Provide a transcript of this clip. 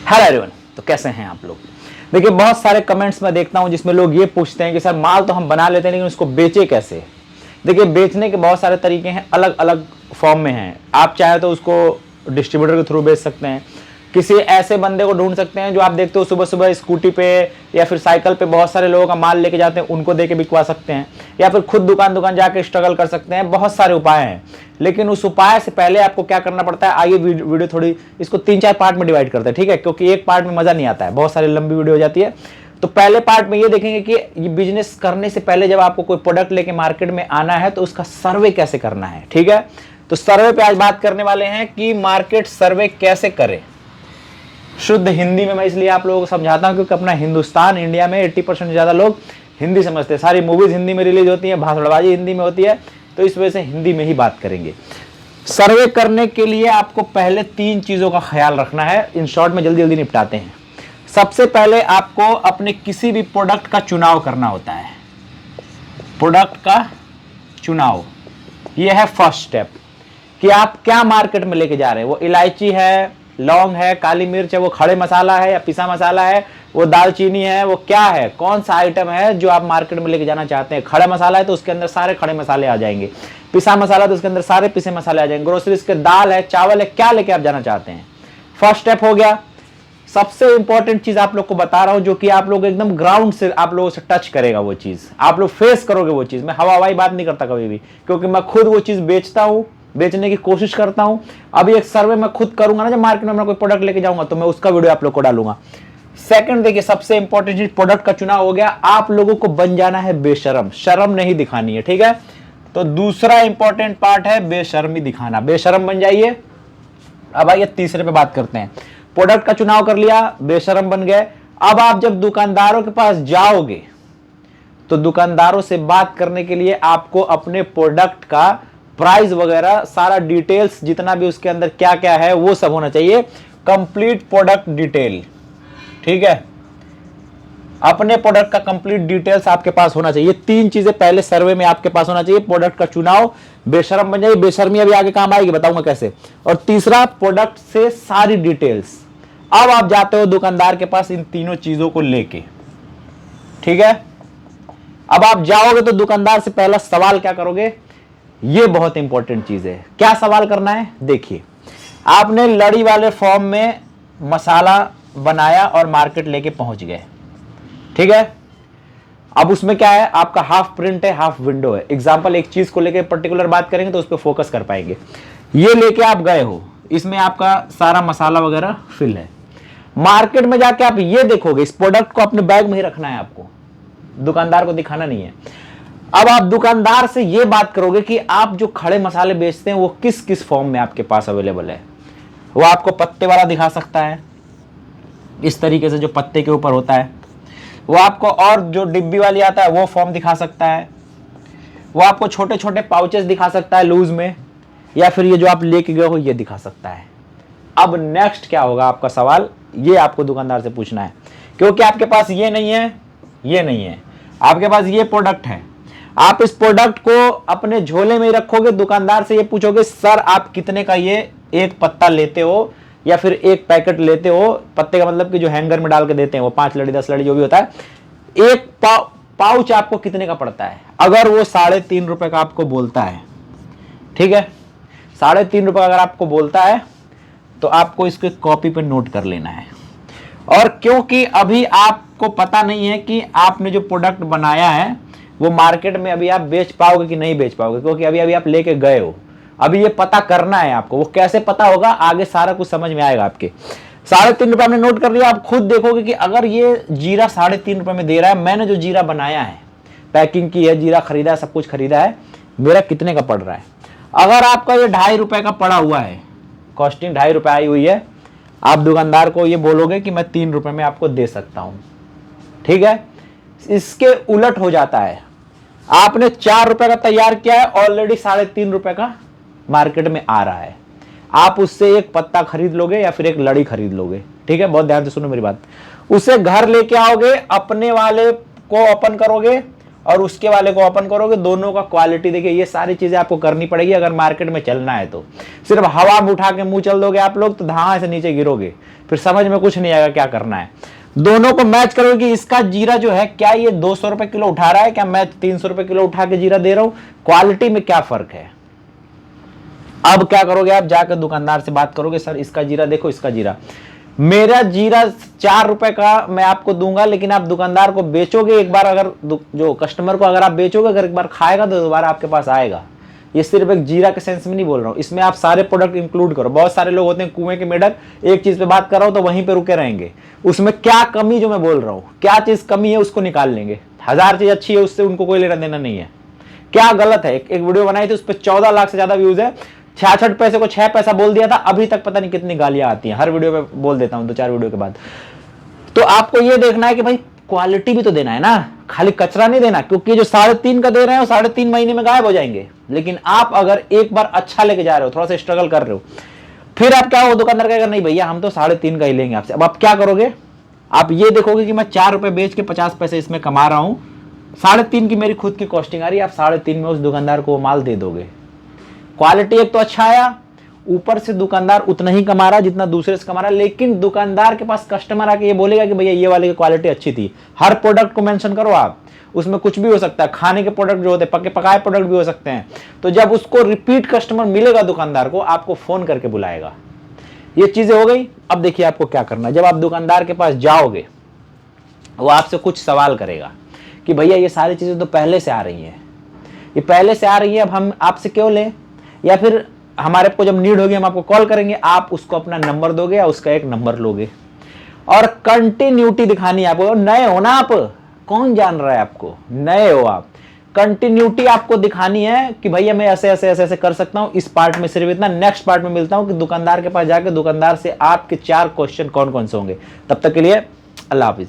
Hello everyone, तो कैसे हैं आप लोग। देखिए, बहुत सारे कमेंट्स में देखता हूं जिसमें लोग ये पूछते हैं कि सर माल तो हम बना लेते हैं लेकिन उसको बेचे कैसे। देखिए, बेचने के बहुत सारे तरीके हैं, अलग अलग फॉर्म में हैं। आप चाहे तो उसको डिस्ट्रीब्यूटर के थ्रू बेच सकते हैं, किसी ऐसे बंदे को ढूंढ सकते हैं जो आप देखते हो सुबह सुबह स्कूटी पे या फिर साइकिल पे बहुत सारे लोगों का माल लेके जाते हैं, उनको देके बिकवा सकते हैं, या फिर खुद दुकान दुकान जाके स्ट्रगल कर सकते हैं। बहुत सारे उपाय हैं, लेकिन उस उपाय से पहले आपको क्या करना पड़ता है। आइए वीडियो थोड़ी इसको 3-4 पार्ट में डिवाइड करते हैं, ठीक है, क्योंकि एक पार्ट में मजा नहीं आता है, बहुत सारी लंबी वीडियो हो जाती है। तो पहले पार्ट में ये देखेंगे कि ये बिजनेस करने से पहले जब आपको कोई प्रोडक्ट लेके मार्केट में आना है तो उसका सर्वे कैसे करना है, ठीक है। तो सर्वे पे आज बात करने वाले हैं कि मार्केट सर्वे कैसे करें। शुद्ध हिंदी में मैं इसलिए आप लोगों को समझाता हूं क्योंकि अपना हिंदुस्तान, इंडिया में 80% से ज्यादा लोग हिंदी समझते हैं। सारी मूवीज हिंदी में रिलीज होती है, भाषणबाजी हिंदी में होती है, तो इस वजह से हिंदी में ही बात करेंगे। सर्वे करने के लिए आपको पहले 3 चीजों का ख्याल रखना है। इन शॉर्ट में जल्दी जल्दी निपटाते हैं। सबसे पहले आपको अपने किसी भी प्रोडक्ट का चुनाव करना होता है। प्रोडक्ट का चुनाव, यह है फर्स्ट स्टेप कि आप क्या मार्केट में लेके जा रहे हैं। वो इलायची है, लौंग है, काली मिर्च है, वो खड़े मसाला है या पिसा मसाला है, वो दालचीनी है, वो क्या है, कौन सा आइटम है जो आप मार्केट में लेके जाना चाहते हैं। खड़ा मसाला है तो उसके अंदर सारे खड़े मसाले आ जाएंगे, पिसा मसाला तो उसके अंदर सारे पिसे मसाले आ जाएंगे, ग्रोसरीज के दाल है, चावल है, क्या लेके आप जाना चाहते हैं। फर्स्ट स्टेप हो गया। सबसे इंपॉर्टेंट चीज आप लोग को बता रहा हूं जो कि आप लोग एकदम ग्राउंड से आप लोगों से टच करेगा, वो चीज आप लोग फेस करोगे। वो चीज मैं हवा हवाई बात नहीं करता कभी भी, क्योंकि मैं खुद वो चीज बेचता हूं, बेचने की कोशिश करता हूं। अभी एक सर्वे मैं खुद करूंगा ना, जब मार्केट में मैं कोई प्रोडक्ट लेके जाऊंगा तो मैं उसका वीडियो आप लोग को डालूंगा। सेकंड देखिए, सबसे इंपॉर्टेंट चीज प्रोडक्ट का चुनाव हो गया। आप लोगों को बन जाना है बेशरम, शर्म नहीं दिखानी है, ठीक है। तो दूसरा इंपॉर्टेंट पार्ट है बेशर्मी दिखाना, बेशरम बन जाइए। अब आइए तीसरे पे बात करते हैं। प्रोडक्ट का चुनाव कर लिया, बेशरम बन गए। अब आप जब दुकानदारों के पास जाओगे तो दुकानदारों से बात करने के लिए आपको अपने प्रोडक्ट का प्राइस वगैरह सारा डिटेल्स, जितना भी उसके अंदर क्या क्या है वो सब होना चाहिए, कंप्लीट प्रोडक्ट डिटेल, ठीक है। अपने प्रोडक्ट का कंप्लीट डिटेल्स आपके पास होना चाहिए। 3 चीजें पहले सर्वे में आपके पास होना चाहिए। प्रोडक्ट का चुनाव, बेशरम बन जाइए, बेशर्मी अभी आगे काम आएगी, बताऊंगा कैसे। और तीसरा, प्रोडक्ट से सारी डिटेल्स। अब आप जाते हो दुकानदार के पास इन तीनों चीजों को लेके, ठीक है। अब आप जाओगे तो दुकानदार से पहला सवाल क्या करोगे, ये बहुत इंपॉर्टेंट चीज है। क्या सवाल करना है, देखिए, आपने लड़ी वाले फॉर्म में मसाला बनाया और मार्केट लेके पहुंच गए, ठीक है। अब उसमें क्या है, आपका हाफ प्रिंट है, हाफ विंडो है। एग्जांपल, एक चीज को लेके पर्टिकुलर बात करेंगे तो उस पर फोकस कर पाएंगे। ये लेके आप गए हो, इसमें आपका सारा मसाला वगैरह फिल है। मार्केट में जाके आप ये देखोगे, इस प्रोडक्ट को अपने बैग में ही रखना है आपको, दुकानदार को दिखाना नहीं है। अब आप दुकानदार से ये बात करोगे कि आप जो खड़े मसाले बेचते हैं वो किस किस फॉर्म में आपके पास अवेलेबल है। वो आपको पत्ते वाला दिखा सकता है, इस तरीके से जो पत्ते के ऊपर होता है। वो आपको और जो डिब्बी वाली आता है वो फॉर्म दिखा सकता है। वो आपको छोटे छोटे पाउचेस दिखा सकता है लूज में, या फिर ये जो आप लेके गए हो ये दिखा सकता है। अब नेक्स्ट क्या होगा आपका सवाल, ये आपको दुकानदार से पूछना है, क्योंकि आपके पास ये नहीं है, ये नहीं है, आपके पास ये प्रोडक्ट है। आप इस प्रोडक्ट को अपने झोले में ही रखोगे, दुकानदार से ये पूछोगे, सर आप कितने का ये एक पत्ता लेते हो या फिर एक पैकेट लेते हो। पत्ते का मतलब कि जो हैंगर में डाल के देते हैं, वो 5 लड़ी 10 लड़ी जो भी होता है, एक पाउच आपको कितने का पड़ता है। अगर वो 3.5 रुपए का आपको बोलता है, ठीक है, 3.5 रुपए अगर आपको बोलता है तो आपको इसके कॉपी पे नोट कर लेना है। और क्योंकि अभी आपको पता नहीं है कि आपने जो प्रोडक्ट बनाया है वो मार्केट में अभी आप बेच पाओगे कि नहीं बेच पाओगे, क्योंकि अभी अभी आप लेके गए हो, अभी ये पता करना है आपको। वो कैसे पता होगा, आगे सारा कुछ समझ में आएगा आपके। 3.5 रुपए आपने नोट कर लिया। आप खुद देखोगे कि अगर ये जीरा 3.5 रुपए में दे रहा है, मैंने जो जीरा बनाया है, पैकिंग की है, जीरा खरीदा है, सब कुछ खरीदा है, मेरा कितने का पड़ रहा है। अगर आपका ये 2.5 रुपए का पड़ा हुआ है, कॉस्टिंग 2.5 रुपए आई हुई है, आप दुकानदार को ये बोलोगे कि मैं 3 रुपए में आपको दे सकता हूं, ठीक है। इसके उलट हो जाता है, आपने 4 रुपए का तैयार किया है, ऑलरेडी 3.5 रुपए का मार्केट में आ रहा है। आप उससे एक पत्ता खरीद लोगे या फिर एक लड़ी खरीद लोगे, ठीक है। बहुत ध्यान से सुनो मेरी बात। उसे घर लेके आओगे, अपने वाले को ओपन करोगे और उसके वाले को ओपन करोगे, दोनों का क्वालिटी देखिए, ये सारी चीजें आपको करनी पड़ेगी अगर मार्केट में चलना है तो। सिर्फ हवा में उठा के मुंह चल दोगे आप लोग तो धां से नीचे गिरोगे, फिर समझ में कुछ नहीं आएगा क्या करना है। दोनों को मैच करोगे कि इसका जीरा जो है क्या ये 200 रुपए किलो उठा रहा है, क्या मैं 300 रुपए किलो उठा के जीरा दे रहा हूं, क्वालिटी में क्या फर्क है। अब क्या करोगे, आप जाकर दुकानदार से बात करोगे, सर इसका जीरा देखो, इसका जीरा, मेरा जीरा 4 रुपए का मैं आपको दूंगा, लेकिन आप दुकानदार को बेचोगे एक बार, अगर जो कस्टमर को अगर आप बेचोगे, अगर एक बार खाएगा तो दोबारा आपके पास आएगा। ये सिर्फ एक जीरा के सेंस में नहीं बोल रहा हूँ, इसमें आप सारे प्रोडक्ट इंक्लूड करो। बहुत सारे लोग होते हैं कुएं के मेढक, एक चीज पे बात कर रहा हूं तो वहीं पे रुके रहेंगे, उसमें क्या कमी जो मैं बोल रहा हूं, क्या चीज कमी है उसको निकाल लेंगे। 1000 चीज अच्छी है उससे उनको कोई लेना देना नहीं है। क्या गलत है, एक वीडियो बनाई थी उस पर 14 लाख से ज्यादा व्यूज है, 66 पैसे को 6 पैसा बोल दिया था, अभी तक पता नहीं कितनी गालियां आती हैं, हर वीडियो पे बोल देता हूं 2-4 वीडियो के बाद। तो आपको ये देखना है कि भाई क्वालिटी भी तो देना है ना, खाली कचरा नहीं देना, क्योंकि जो 3.5 का दे रहे हैं वो 3.5 महीने में गायब हो जाएंगे। लेकिन आप अगर एक बार अच्छा लेके जा रहे हो, थोड़ा सा स्ट्रगल कर रहे हो, फिर आप क्या हो, दुकानदार कहेगा नहीं भैया हम तो 3.5 का ही लेंगे आपसे। अब आप क्या करोगे, आप ये देखोगे कि मैं 4 रुपए बेच के 50 पैसे इसमें कमा रहा हूं, 3.5 की मेरी खुद की कॉस्टिंग आ रही है, आप 3.5 में उस दुकानदार को माल दे दोगे। क्वालिटी एक तो अच्छा आया, ऊपर से दुकानदार उतना ही कमा रहा जितना दूसरे से कमा रहा, लेकिन दुकानदार के पास कस्टमर आके ये बोलेगा कि भैया ये वाले की क्वालिटी अच्छी थी। हर प्रोडक्ट को मेंशन करो आप, उसमें कुछ भी हो सकता है, खाने के प्रोडक्ट जो होते हैं, पके पकाए प्रोडक्ट भी हो सकते हैं। तो जब उसको रिपीट कस्टमर मिलेगा दुकानदार को, आपको फोन करके बुलाएगा। ये चीजें हो गई। अब देखिए आपको क्या करना है, जब आप दुकानदार के पास जाओगे वो आपसे कुछ सवाल करेगा कि भैया ये सारी चीजें तो पहले से आ रही हैं, ये पहले से आ रही है, अब हम आपसे क्यों लें, या फिर हमारे को जब नीड होगी हम आपको कॉल करेंगे, आप उसको अपना नंबर दोगे या उसका एक नंबर लोगे, और कंटिन्यूटी दिखानी है आपको। नए हो ना आप, कौन जान रहा है आपको, नए हो आप, कंटिन्यूटी आपको दिखानी है कि भैया मैं ऐसे ऐसे ऐसे ऐसे कर सकता हूं, इस पार्ट में सिर्फ इतना, नेक्स्ट पार्ट में मिलता हूं कि दुकानदार के पास जाके दुकानदार से आपके 4 क्वेश्चन कौन कौन से होंगे। तब तक के लिए अल्लाह हाफिज।